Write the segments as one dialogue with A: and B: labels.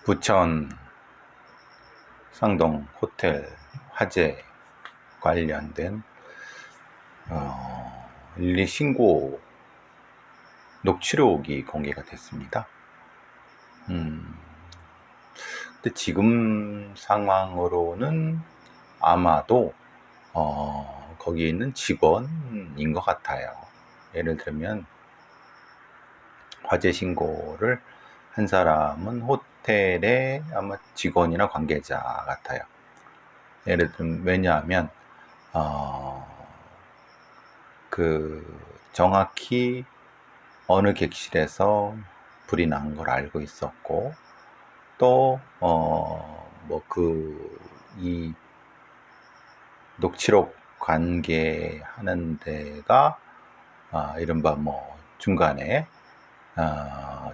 A: 부천 쌍동 호텔 화재 관련된 112 신고 녹취록이 공개가 됐습니다. 근데 지금 상황으로는 아마도 거기에 있는 직원인 것 같아요. 예를 들면 화재 신고를 한 사람은 호텔의 아마 직원이나 관계자 같아요. 예를 들면 왜냐하면 정확히 어느 객실에서 불이 난 걸 알고 있었고, 또 이 녹취록 관계하는 데가 이른바 중간에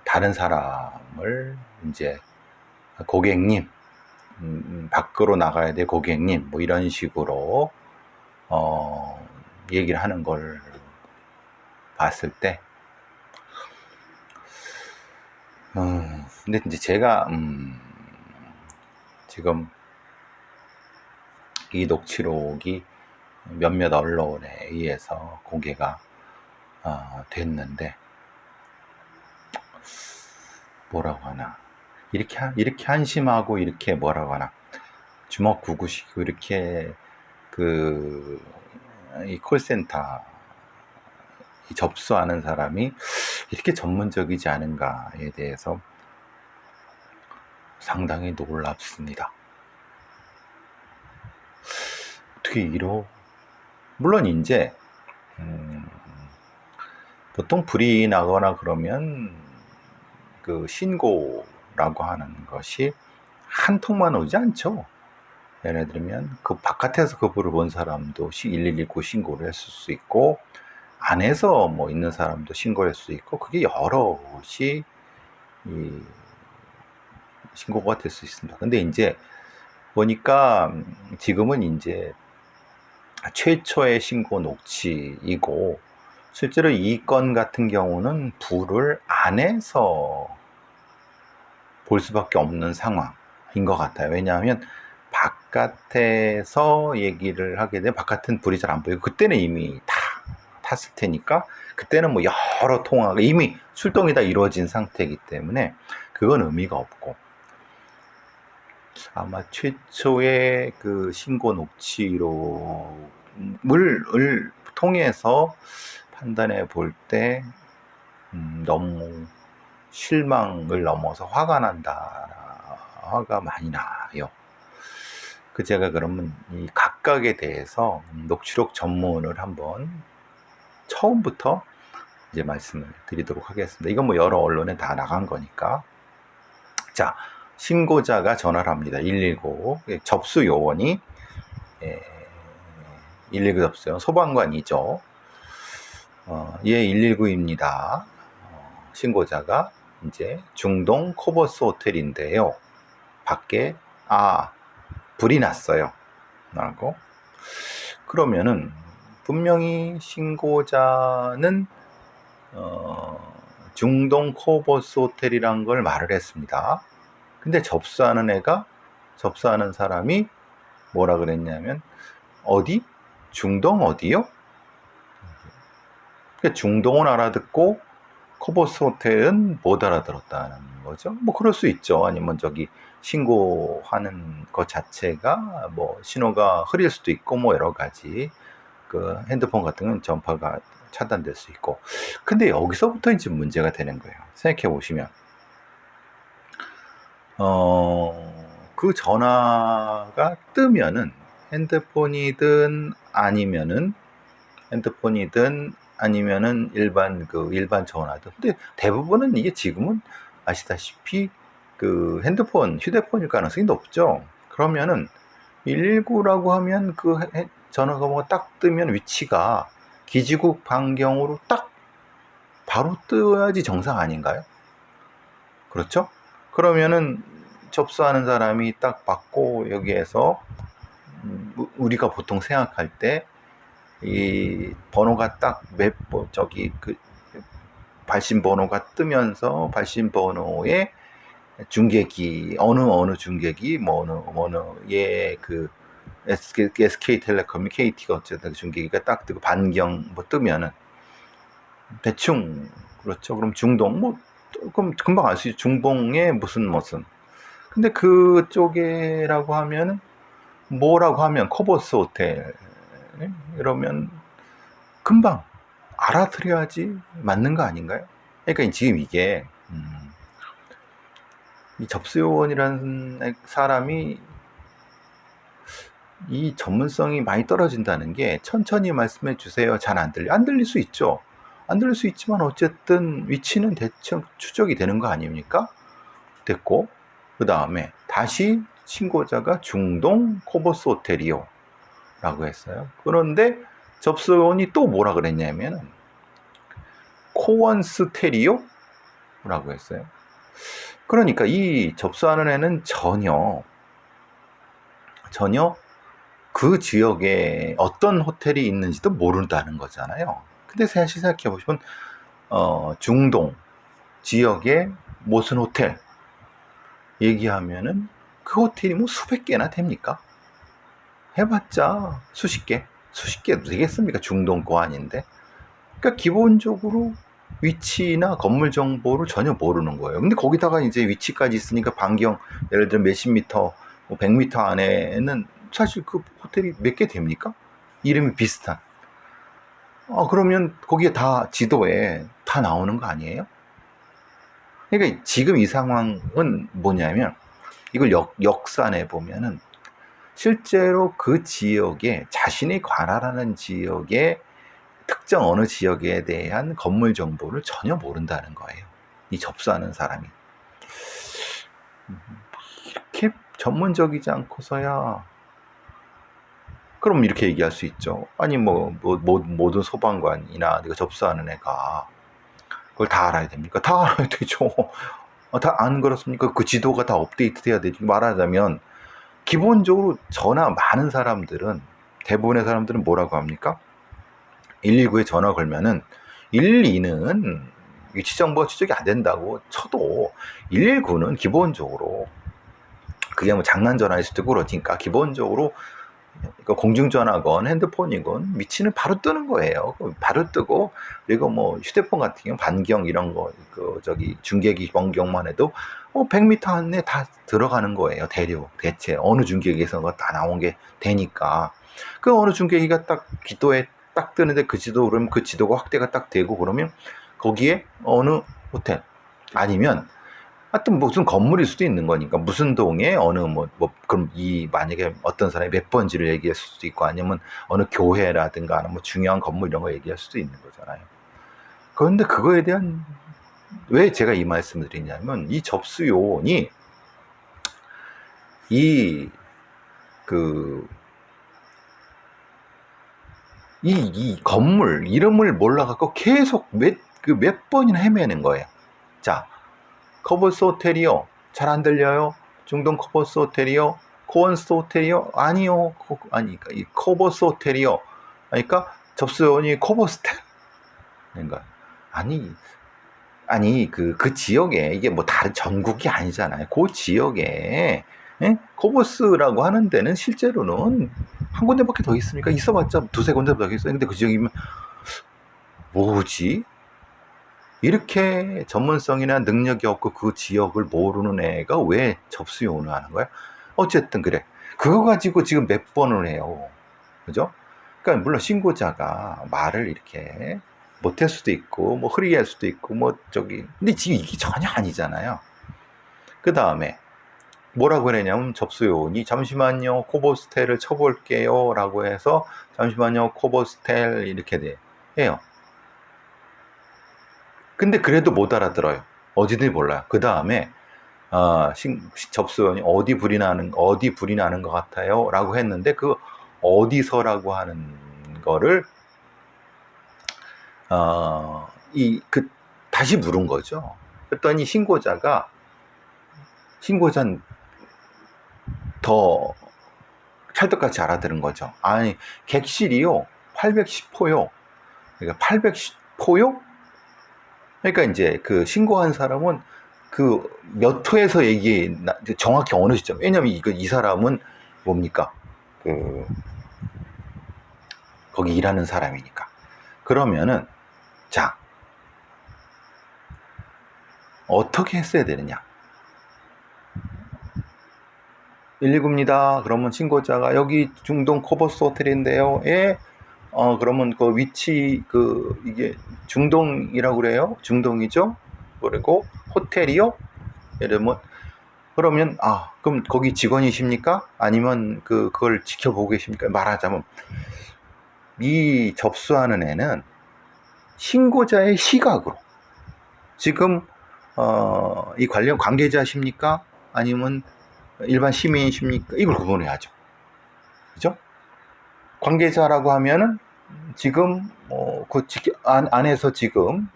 A: 다른 사람을 이제 고객님, 밖으로 나가야 될 고객님, 이런 식으로 얘기를 하는 걸 봤을 때, 근데 이제 제가 지금 이 녹취록이 몇몇 언론에 의해서 공개가 됐는데, 뭐라고 하나, 이렇게 한심하고, 이렇게 뭐라고 하나, 주먹 구구시고, 이렇게 이 콜센터 접수하는 사람이 이렇게 전문적이지 않은가에 대해서 상당히 놀랍습니다. 어떻게 물론 이제 보통 불이 나거나 그러면 그 신고라고 하는 것이 한 통만 오지 않죠. 예를 들면 그 바깥에서 그 불을 본 사람도 119 신고를 했을 수 있고, 안에서 있는 사람도 신고를 했을 수 있고, 그게 여럿이 신고가 될 수 있습니다. 근데 이제 보니까 지금은 이제 최초의 신고 녹취이고, 실제로 이 건 같은 경우는 불을 안에서 볼 수밖에 없는 상황인 것 같아요. 왜냐하면 바깥에서 얘기를 하게 되면 바깥은 불이 잘 안 보이고, 그때는 이미 다 탔을 테니까, 그때는 여러 통화가 이미 출동이 다 이루어진 상태이기 때문에 그건 의미가 없고, 아마 최초의 그 신고 녹취록을 통해서 판단해 볼 때 너무 실망을 넘어서 화가 많이 나요. 제가 그러면 이 각각에 대해서 녹취록 전문을 한번 처음부터 이제 말씀을 드리도록 하겠습니다. 이건 여러 언론에 다 나간 거니까. 자, 신고자가 전화를 합니다. 119 접수 요원이 119 접수 요원 소방관이죠. 예, 119입니다. 신고자가 이제 중동 코버스 호텔인데요. 밖에 불이 났어요. 라고. 그러면은 분명히 신고자는 중동 코버스 호텔이란 걸 말을 했습니다. 근데 접수하는 사람이 뭐라 그랬냐면, 어디? 중동 어디요? 그러니까 중동은 알아듣고 코버스 호텔은 못 알아들었다는 거죠. 그럴 수 있죠. 아니면 신고하는 것 자체가 신호가 흐릴 수도 있고, 여러 가지 그 핸드폰 같은 건 전파가 차단될 수 있고. 근데 여기서부터 이제 문제가 되는 거예요. 생각해 보시면 그 전화가 뜨면은 핸드폰이든 아니면은 일반 전화든, 근데 대부분은 이게 지금은 아시다시피 휴대폰일 가능성이 높죠. 그러면은 119라고 하면 그 전화가 딱 뜨면 위치가 기지국 반경으로 딱 바로 떠야지 정상 아닌가요? 그렇죠? 그러면은 접수하는 사람이 딱 받고, 여기에서 우리가 보통 생각할 때 이 번호가 딱 발신 번호가 뜨면서 발신 번호에 중계기, 어느 중계기, 뭐 어느 그 SK텔레콤이 KT가 어쨌든 중계기가 딱 뜨고 반경 뭐 뜨면은 대충 그렇죠. 그럼 중동 뭐 그럼 금방 알 수 있죠. 중동의 무슨 근데 그쪽에라고 하면은 뭐라고 하면 코보스 호텔 이러면 금방 알아들여야지 맞는 거 아닌가요? 그러니까 지금 이게 이 접수요원이라는 사람이 이 전문성이 많이 떨어진다는 게 천천히 말씀해 주세요. 잘 안 들릴 수 있죠. 안 들릴 수 있지만 어쨌든 위치는 대충 추적이 되는 거 아닙니까? 됐고 그 다음에 다시 신고자가 중동 코보스 호텔이요 라고 했어요. 그런데 접수원이 또 뭐라 그랬냐면 코원스테리오 라고 했어요. 그러니까 이 접수하는 애는 전혀 그 지역에 어떤 호텔이 있는지도 모른다는 거잖아요. 근데 사실 생각해 보시면 중동 지역에 무슨 호텔 얘기하면은 그 호텔이 뭐 수백 개나 됩니까? 해봤자 수십 개도 되겠습니까? 중동 거 아닌데. 그러니까 기본적으로 위치나 건물 정보를 전혀 모르는 거예요. 근데 거기다가 이제 위치까지 있으니까 반경 예를 들어 몇십 미터, 뭐 100미터 안에는 사실 그 호텔이 몇 개 됩니까? 이름이 비슷한. 그러면 거기에 다 지도에 다 나오는 거 아니에요? 그러니까 지금 이 상황은 뭐냐면 이걸 역산해 보면은 실제로 그 지역에 자신이 관할하는 지역에 특정 어느 지역에 대한 건물 정보를 전혀 모른다는 거예요. 이 접수하는 사람이. 이렇게 전문적이지 않고서야 그럼 이렇게 얘기할 수 있죠. 아니 모든 소방관이나 네가 접수하는 애가 그걸 다 알아야 됩니까? 다 알아야 되죠. 다 안 그렇습니까? 그 지도가 다 업데이트 돼야 되지. 말하자면 기본적으로 전화 많은 사람들은 대부분의 사람들은 뭐라고 합니까? 119에 전화 걸면은 112는 위치 정보가 추적이 안 된다고 쳐도 119는 기본적으로 그게 뭐 장난 전화일 수도 있고 그러니까 기본적으로 공중전화건 핸드폰이건 위치는 바로 뜨는 거예요. 바로 뜨고 그리고 뭐 휴대폰 같은 경우 반경 이런 거 중계기 반경만 해도 100m 안에 다 들어가는 거예요. 대체 어느 중계기에서 다 나온 게 되니까 그 어느 중계기가 딱 기도에 딱 뜨는데 그 지도 그러면 그 지도가 확대가 딱 되고 그러면 거기에 어느 호텔 아니면 하여튼 무슨 건물일 수도 있는 거니까 무슨 동에 어느 그럼 만약에 어떤 사람이 몇 번지를 얘기할 수도 있고 아니면 어느 교회라든가 뭐 중요한 건물 이런 거 얘기할 수도 있는 거잖아요. 그런데 그거에 대한 왜 제가 이 말씀을 드리냐면 이 접수 요원이 이 건물 이름을 몰라갖고 계속 몇 번이나 헤매는 거예요. 자, 코보스 호텔이요. 잘 안 들려요? 중동 코보스 호텔이요? 코원스 호텔이요? 아니요. 이 코보스 호텔이요. 그러니까 접수원이 코보스텔. 그러니까 아니 그 지역에 이게 뭐 다른 전국이 아니잖아요. 그 지역에 코보스라고 하는 데는 실제로는 한 군데밖에 더 있습니까? 있어봤자 두세 군데 더 있어요. 근데 그 지역이면 뭐지? 이렇게 전문성이나 능력이 없고 그 지역을 모르는 애가 왜 접수요원을 하는 거야? 어쨌든 그래. 그거 가지고 지금 몇 번을 해요. 그죠? 그러니까 물론 신고자가 말을 이렇게 못할 수도 있고 뭐 흐리게 할 수도 있고 근데 지금 이게 전혀 아니잖아요. 그 다음에 뭐라고 그러냐면 접수요원이 잠시만요 코보스텔을 쳐볼게요 라고 해서 잠시만요 코보스텔 이렇게 해요. 근데 그래도 못 알아들어요. 어디든지 몰라요. 그 다음에 접수원이 어디 불이 나는 것 같아요 라고 했는데 그 어디서라고 하는 거를 다시 물은 거죠. 그랬더니 신고자는 더 찰떡같이 알아들은 거죠. 아니 객실이요 810호요. 그러니까 810호요? 그러니까 이제 그 신고한 사람은 그 몇 호에서 정확히 어느 시점? 왜냐면 이 사람은 뭡니까? 거기 일하는 사람이니까. 그러면은 자, 어떻게 했어야 되느냐? 119입니다. 그러면 신고자가 여기 중동 코버스 호텔인데요. 예. 그러면 그 위치 이게 중동이라고 그래요? 중동이죠? 그리고 호텔이요? 이러면 그러면 그럼 거기 직원이십니까? 아니면 그걸 지켜보고 계십니까? 말하자면 이 접수하는 애는 신고자의 시각으로 지금 이 관련 관계자십니까? 아니면 일반 시민이십니까? 이걸 구분해야죠. 그죠? 관계자라고 하면은 지금 안에서 지금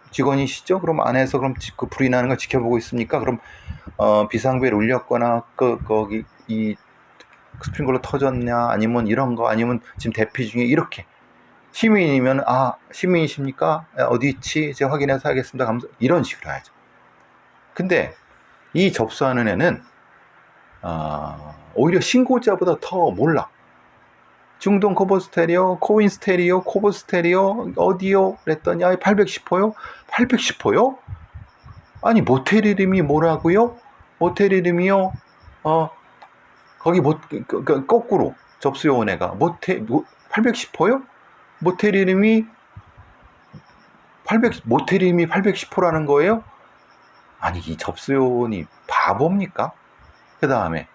A: 직원이시죠? 그럼 안에서 그럼 그 불이 나는 걸 지켜보고 있습니까? 그럼 비상벨 울렸거나 거기 이 스프링클러 터졌냐? 아니면 이런 거 아니면 지금 대피 중에 이렇게 시민이면 시민이십니까? 어디 있지? 제가 확인해서 하겠습니다. 이런 식으로 해야죠. 근데 이 접수하는 애는 오히려 신고자보다 더 몰라. 중동 코보 스테리오, 코인 스테리오, 코보 스테리오 어디요? 그랬더니 810호요? 810호요? 아니 모텔 이름이 뭐라고요? 모텔 이름이요? 거기 거꾸로 접수요원 애가 810호요? 모텔 이름이 810호라는 거예요? 아니 이 접수요원이 바보입니까? 그 다음에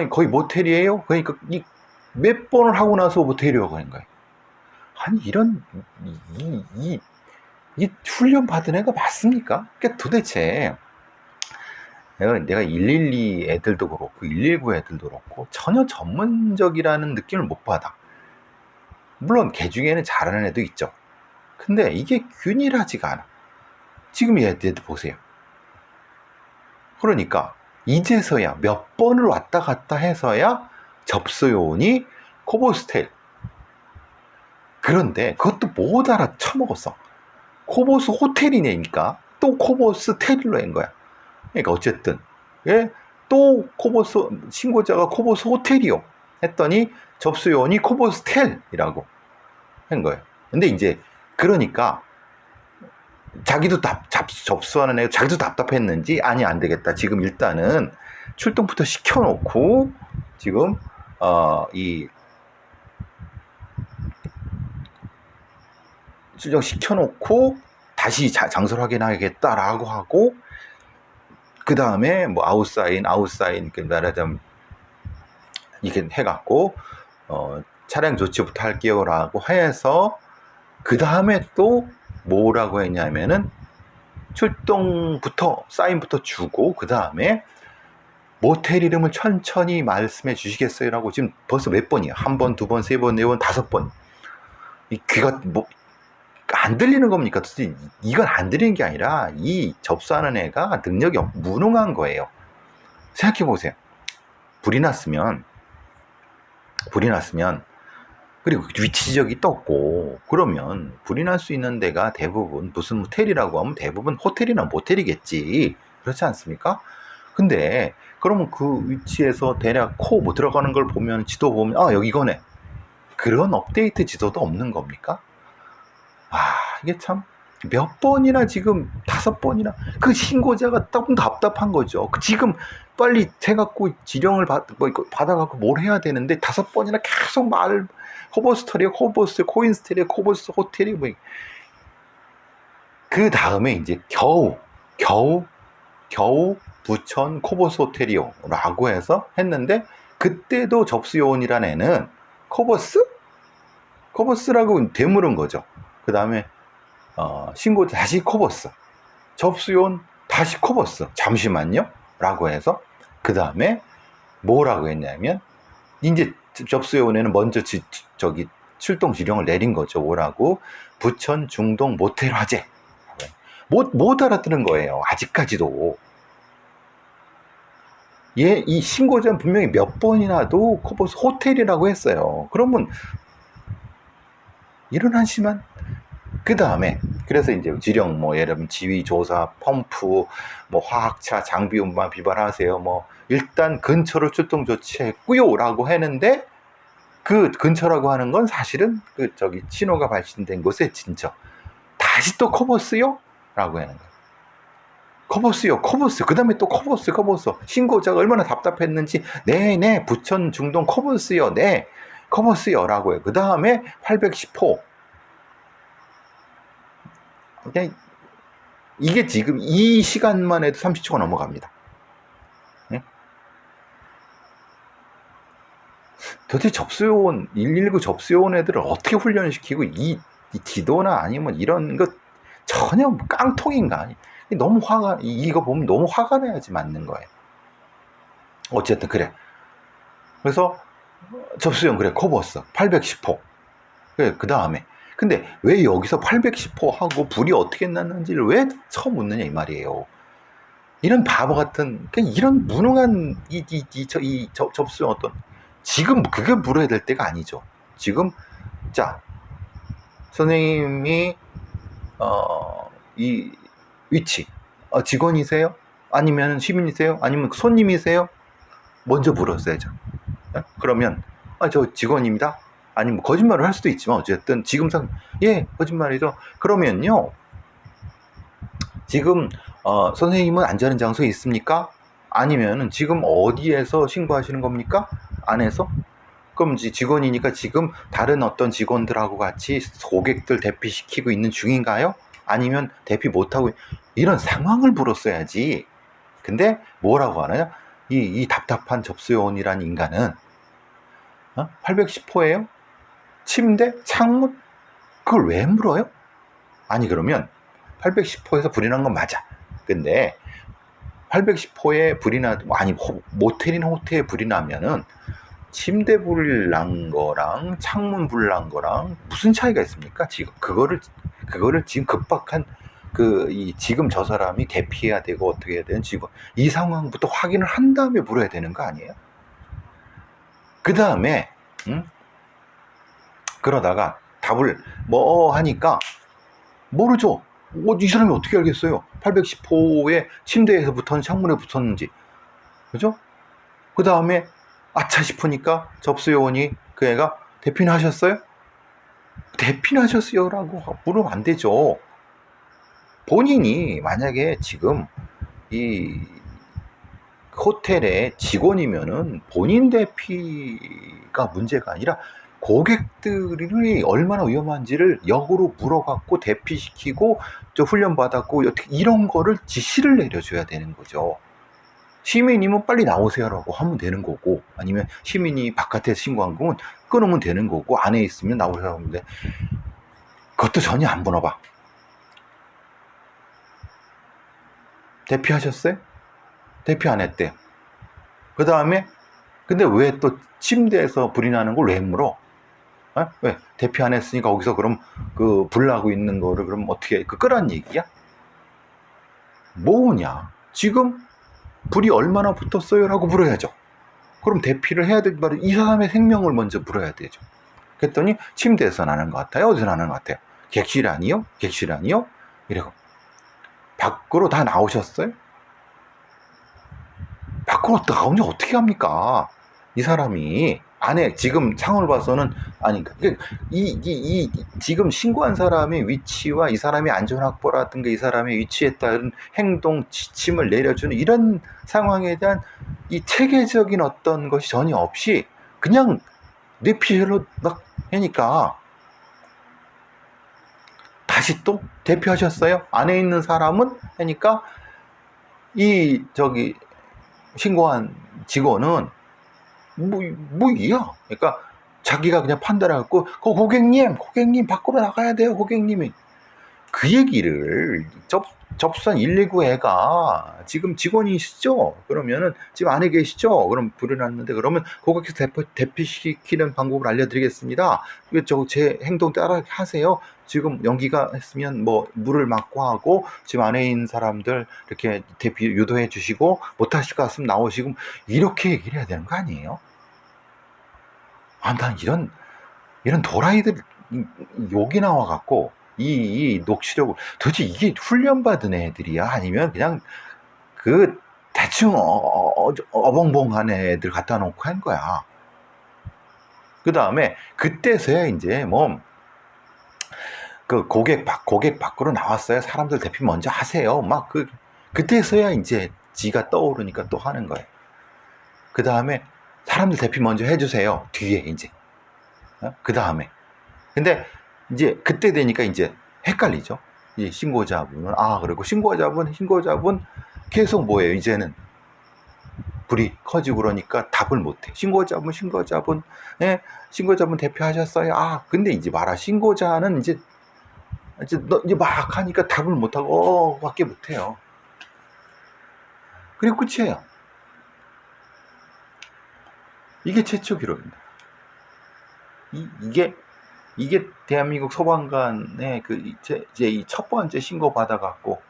A: 거의 모텔이에요? 그러니까 몇 번을 하고 나서 모텔이라고 하는 거예요. 아니 이런 이 훈련 받은 애가 맞습니까? 그러니까 도대체 내가 112 애들도 그렇고 119 애들도 그렇고 전혀 전문적이라는 느낌을 못 받아. 물론 걔 중에는 잘하는 애도 있죠. 근데 이게 균일하지가 않아. 지금 얘들 보세요. 그러니까 이제서야 몇 번을 왔다 갔다 해서야 접수요원이 코보스텔. 그런데 그것도 못 알아쳐먹었어. 코보스 호텔이니까 또 코보스 텔로 한 거야. 그러니까 어쨌든 또 코보스 신고자가 코보스 호텔이요 했더니 접수요원이 코보스 텔이라고 한 거예요. 근데 이제 그러니까 자기도 접수하는 애 자기도 답답했는지 아니 안 되겠다. 지금 일단은 출동부터 시켜놓고 지금 이 출정시켜놓고 다시 장소를 확인하겠다라고 하고 그 다음에 뭐 아웃사인 말하자면 이렇게 해갖고 차량 조치부터 할게요라고 해서 그 다음에 또 뭐라고 했냐면은 출동부터 사인부터 주고 그 다음에 모텔 이름을 천천히 말씀해 주시겠어요라고 지금 벌써 몇 번이야? 한 번, 두 번, 세 번, 네 번, 다섯 번. 이 귀가 안 들리는 겁니까? 이건 안 들리는 게 아니라 이 접수하는 애가 능력이 무능한 거예요. 생각해 보세요. 불이 났으면 그리고 위치 지적이 떴고 그러면 불이 날 수 있는 데가 대부분 무슨 모텔이라고 하면 대부분 호텔이나 모텔이겠지. 그렇지 않습니까? 근데 그러면 그 위치에서 대략 뭐 들어가는 걸 보면 지도 보면 여기 이거네. 그런 업데이트 지도도 없는 겁니까? 이게 참 몇 번이나 지금 5번이나 그 신고자가 조금 답답한 거죠. 지금 빨리 해갖고 지령을 받아갖고 뭘 해야 되는데 5번이나 계속 코보스터리오, 코인스테리오, 코보스 호텔이 그 다음에 이제 겨우 부천 코보스 호텔이요라고 해서 했는데 그때도 접수요원이란 애는 코보스라고 되물은 거죠. 그 다음에 신고자 다시 코보스, 접수요원 다시 코보스, 잠시만요 라고 해서 그 다음에 뭐라고 했냐면 이제 접수요원에는 먼저 출동 지령을 내린 거죠. 뭐라고? 부천 중동 모텔 화재. 못 알아듣는 거예요. 아직까지도. 이 신고자는 분명히 몇 번이나도 코보스 호텔이라고 했어요. 그러면 이런 한심한 그 다음에 그래서 이제 지령 뭐 예를 들면 지휘 조사 펌프 뭐 화학차 장비 운반 비발하세요 뭐 일단 근처로 출동 조치했고요라고 했는데 그 근처라고 하는 건 사실은 그 저기 신호가 발신된 곳에 진짜 다시 또 커버스요? 라고 하는 거예요. 커버스요, 커버스. 그 다음에 또 커버스. 신고자가 얼마나 답답했는지, 네네, 부천 중동 커버스요, 네, 커버스요. 라고 해요. 그 다음에 810호. 그냥 이게 지금 이 시간만 해도 30초가 넘어갑니다. 네? 도대체 접수요원, 119 접수요원 애들을 어떻게 훈련을 시키고, 이 지도나 아니면 이런 것 전혀 깡통인가? 너무 이거 보면 너무 화가 나야지 맞는 거예요. 어쨌든, 그래. 그래서, 접수용, 그래, 커버스. 810호. 그래, 그 다음에. 근데 왜 여기서 810호 하고 불이 어떻게 났는지를 왜 처음 묻느냐, 이 말이에요. 이런 바보 같은, 이런 무능한 접수용 어떤, 지금 그게 물어야 될 때가 아니죠. 지금, 자, 선생님이, 이 위치, 직원이세요? 아니면 시민이세요? 아니면 손님이세요? 먼저 물었어야죠. 그러면, 저 직원입니다. 아니면 거짓말을 할 수도 있지만, 어쨌든 지금상, 예, 거짓말이죠. 그러면요, 지금, 선생님은 안전한 장소에 있습니까? 아니면은 지금 어디에서 신고하시는 겁니까? 안에서? 그럼 직원이니까 지금 다른 어떤 직원들하고 같이 고객들 대피시키고 있는 중인가요? 아니면 대피 못하고 이런 상황을 물었어야지. 근데 뭐라고 하나요? 이 답답한 접수요원이란 인간은 810호예요? 침대? 창문? 그걸 왜 물어요? 아니 그러면 810호에서 불이 난 건 맞아. 근데 810호에 불이 아니 모텔이나 호텔에 불이 나면은 침대 불 난 거랑 창문 불 난 거랑 무슨 차이가 있습니까? 지금 그거를 지금 급박한 지금 저 사람이 대피해야 되고 어떻게 해야 되는 지금 이 상황부터 확인을 한 다음에 물어야 되는 거 아니에요? 그 다음에 그러다가 답을 뭐 하니까 모르죠. 이 사람이 어떻게 알겠어요? 810호의 침대에서 붙었는지 창문에 붙었는지. 그죠? 그 다음에 아차 싶으니까 접수요원이 그 애가 대피하셨어요? 대피하셨어요? 라고 물으면 안 되죠. 본인이 만약에 지금 이 호텔의 직원이면은 본인 대피가 문제가 아니라 고객들이 얼마나 위험한지를 역으로 물어갖고 대피시키고 저 훈련받았고 이런 거를 지시를 내려줘야 되는 거죠. 시민이면 빨리 나오세요라고 하면 되는 거고, 아니면 시민이 바깥에 신고한 거면 끊으면 되는 거고, 안에 있으면 나오세요 하면 돼. 그것도 전혀 안 물어봐. 대피하셨어요? 대피 안 했대요. 그 다음에 근데 왜 또 침대에서 불이 나는 걸 왜 물어? 왜 대피 안 했으니까 거기서 그럼 그 불 나고 있는 거를 그럼 어떻게 끄란 얘기야? 뭐냐? 지금 불이 얼마나 붙었어요? 라고 물어야죠. 그럼 대피를 해야 될 바로 이 사람의 생명을 먼저 물어야 되죠. 그랬더니 침대에서 나는 것 같아요. 어디서 나는 것 같아요? 객실 아니요? 객실 아니요? 이래고 밖으로 다 나오셨어요? 밖으로 나오니 어떻게 합니까? 이 사람이 안에 지금 상황을 봐서는 아니 지금 신고한 사람의 위치와 이 사람의 안전 확보라든가 이 사람의 위치에 따른 행동 지침을 내려주는 이런 상황에 대한 이 체계적인 어떤 것이 전혀 없이 그냥 뇌피셜로 막 하니까 다시 또 대피하셨어요? 안에 있는 사람은 하니까 이 신고한 직원은 뭐야? 그러니까 자기가 그냥 판단해갖고 고객님 밖으로 나가야 돼요. 고객님이 그 얘기를 접수한 119 애가 지금 직원이시죠? 그러면은 지금 안에 계시죠? 그럼 불이 났는데 그러면 고객께서 대피시키는 방법을 알려드리겠습니다. 제 행동 따라 하세요. 지금 연기가 했으면 뭐 물을 막고 하고 지금 안에 있는 사람들 이렇게 대피 유도해 주시고 못하실 것 같으면 나오시고 이렇게 얘기를 해야 되는 거 아니에요? 난 이런 도라이들 욕이 나와갖고 이 녹취록을 도대체 이게 훈련받은 애들이야? 아니면 그냥 그 대충 어벙벙한 애들 갖다 놓고 한 거야. 그 다음에 그때서야 이제 뭐 그 고객 밖으로 나왔어요. 사람들 대피 먼저 하세요. 막 그때서야 이제 지가 떠오르니까 또 하는 거예요. 그 다음에 사람들 대피 먼저 해주세요. 뒤에 이제. 그 다음에. 근데 이제 그때 되니까 이제 헷갈리죠. 이 신고자분은 그리고 신고자분 계속 뭐예요? 이제는 불이 커지고 그러니까 답을 못해. 신고자분 대피하셨어요. 근데 이제 말아 신고자는 이제 막 하니까 답을 못하고 밖에 못해요. 그리고 끝이에요. 이게 최초 기록입니다. 이게 대한민국 소방관의 이제 이 첫 번째 신고 받아갖고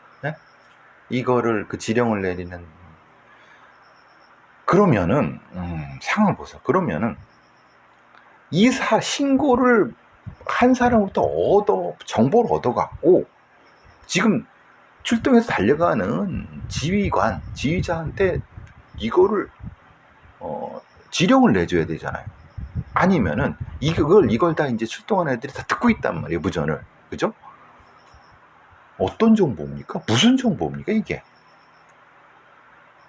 A: 이거를 지령을 내리는. 그러면은 상황을 보세요. 그러면은 신고를 한 사람부터 정보를 얻어갖고 지금 출동해서 달려가는 지휘자한테 이거를 지령을 내줘야 되잖아요. 아니면은 이걸 다 이제 출동하는 애들이 다 듣고 있단 말이에요, 무전을. 그죠? 어떤 정보입니까? 무슨 정보입니까, 이게?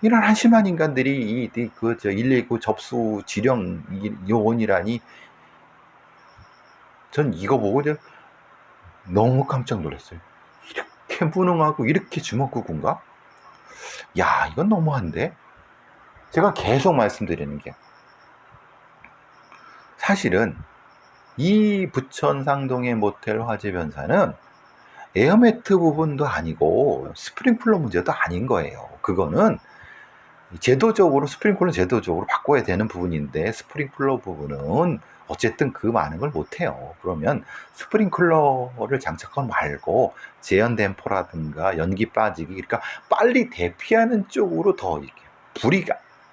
A: 이런 한심한 인간들이 119 접수 지령 요원이라니. 전 이거 보고 너무 깜짝 놀랐어요. 이렇게 무능하고 이렇게 주먹구구인가? 야, 이건 너무한데? 제가 계속 말씀드리는 게 사실은 이 부천 상동의 모텔 화재 변사는 에어매트 부분도 아니고 스프링클러 문제도 아닌 거예요. 그거는 스프링클러 제도적으로 바꿔야 되는 부분인데 스프링클러 부분은 어쨌든 그 많은 걸 못해요. 그러면 스프링클러를 장착하지 말고 제연 댐퍼라든가 연기 빠지기, 그러니까 빨리 대피하는 쪽으로 더 이렇게 불이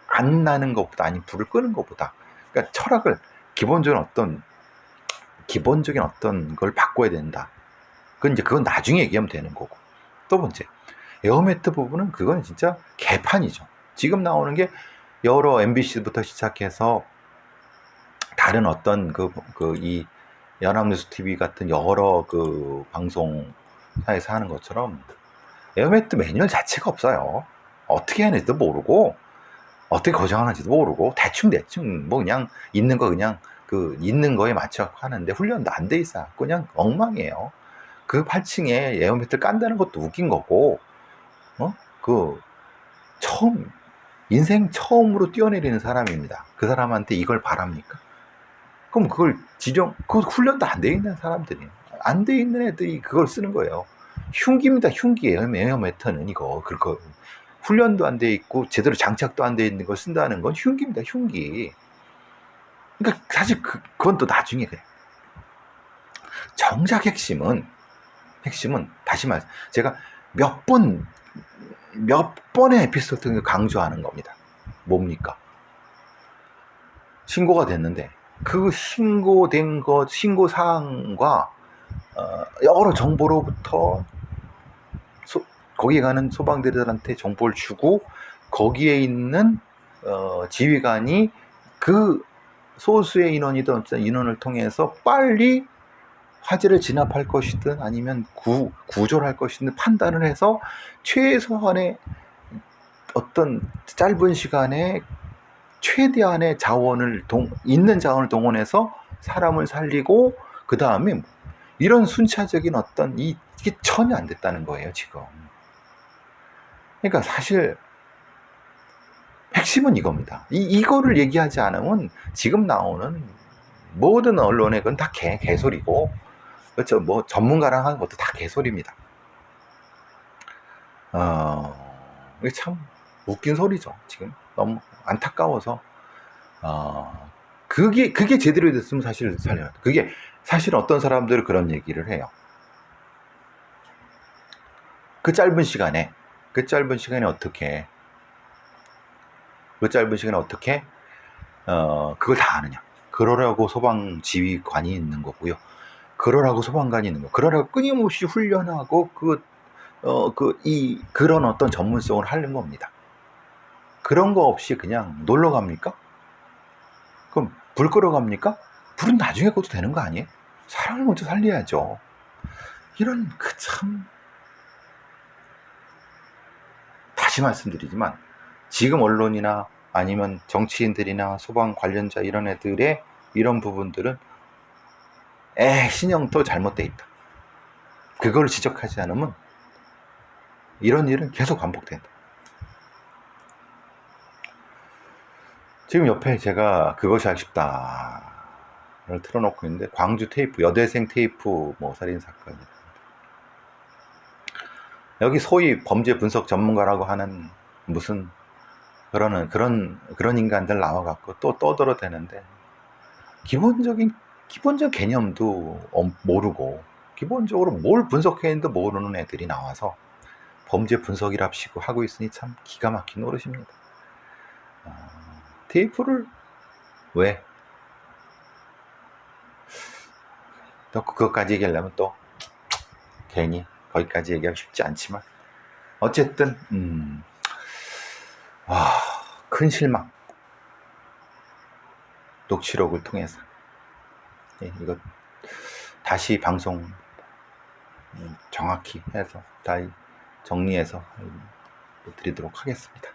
A: 안 나는 것보다, 아니 불을 끄는 것보다, 그러니까 철학을 기본적인 어떤 걸 바꿔야 된다. 그건 나중에 얘기하면 되는 거고. 또 번째, 에어매트 부분은 그건 진짜 개판이죠. 지금 나오는 게 여러 MBC부터 시작해서 다른 어떤 이 연합뉴스 TV 같은 여러 방송사에서 하는 것처럼 에어매트 매뉴얼 자체가 없어요. 어떻게 하는지도 모르고 어떻게 고정하는지도 모르고 대충 뭐 그냥 있는 거에 맞춰 하는데 훈련도 안 돼 있어. 그냥 엉망이에요. 그 8층에 에어매트를 깐다는 것도 웃긴 거고, 인생 처음으로 뛰어내리는 사람입니다. 그 사람한테 이걸 바랍니까? 그럼 그거 훈련도 안 돼 있는 사람들이, 안 돼 있는 애들이 그걸 쓰는 거예요. 흉기입니다. 흉기. 에어매트는 이거. 훈련도 안 돼 있고 제대로 장착도 안 돼 있는 걸 쓴다는 건 흉기입니다. 흉기. 그러니까 사실 그건 또 나중에 그래. 정작 핵심은 다시 말해서 제가 몇 번의 에피소드를 강조하는 겁니다. 뭡니까? 신고가 됐는데 그 신고된 신고 사항과 여러 정보로부터 거기에 가는 소방대들한테 정보를 주고 거기에 있는 지휘관이 그 소수의 인원이든 인원을 통해서 빨리 화재를 진압할 것이든 아니면 구조를 할 것이든 판단을 해서 최소한의 어떤 짧은 시간에 최대한의 있는 자원을 동원해서 사람을 살리고, 그 다음에 이런 순차적인 이게 전혀 안 됐다는 거예요, 지금. 그러니까 사실 핵심은 이겁니다. 이거를 얘기하지 않으면 지금 나오는 모든 언론의 건 다 개소리고, 그렇죠. 뭐 전문가랑 하는 것도 다 개소리입니다. 이게 참 웃긴 소리죠. 지금 너무 안타까워서. 그게 제대로 됐으면 사실 살려요. 그게 사실 어떤 사람들은 그런 얘기를 해요. 그 짧은 시간에 어떻게 그걸 다 아느냐. 그러려고 소방 지휘관이 있는 거고요. 그러라고 소방관이 있는 거. 그러라고 끊임없이 훈련하고 그런 어떤 전문성을 하는 겁니다. 그런 거 없이 그냥 놀러 갑니까? 그럼 불 끄러 갑니까? 불은 나중에 꺼도 되는 거 아니에요? 사람을 먼저 살려야죠. 이런 다시 말씀드리지만 지금 언론이나 아니면 정치인들이나 소방 관련자 이런 애들의 이런 부분들은 신형 또 잘못돼 있다. 그걸 지적하지 않으면 이런 일은 계속 반복된다. 지금 옆에 제가 그것이 아쉽다를 틀어놓고 있는데 광주 테이프, 여대생 테이프 살인사건. 여기 소위 범죄 분석 전문가라고 하는 무슨 그런 인간들 나와갖고 또 떠들어대는데 기본적 개념도 모르고 기본적으로 뭘 분석해야 되는지 모르는 애들이 나와서 범죄 분석이랍시고 하고 있으니 참 기가 막힌 노릇입니다. 테이프를 왜? 또 그것까지 얘기하려면 또 괜히 거기까지 얘기하기 쉽지 않지만 어쨌든 큰 실망. 녹취록을 통해서 이거 다시 방송 정확히 해서 다 정리해서 드리도록 하겠습니다.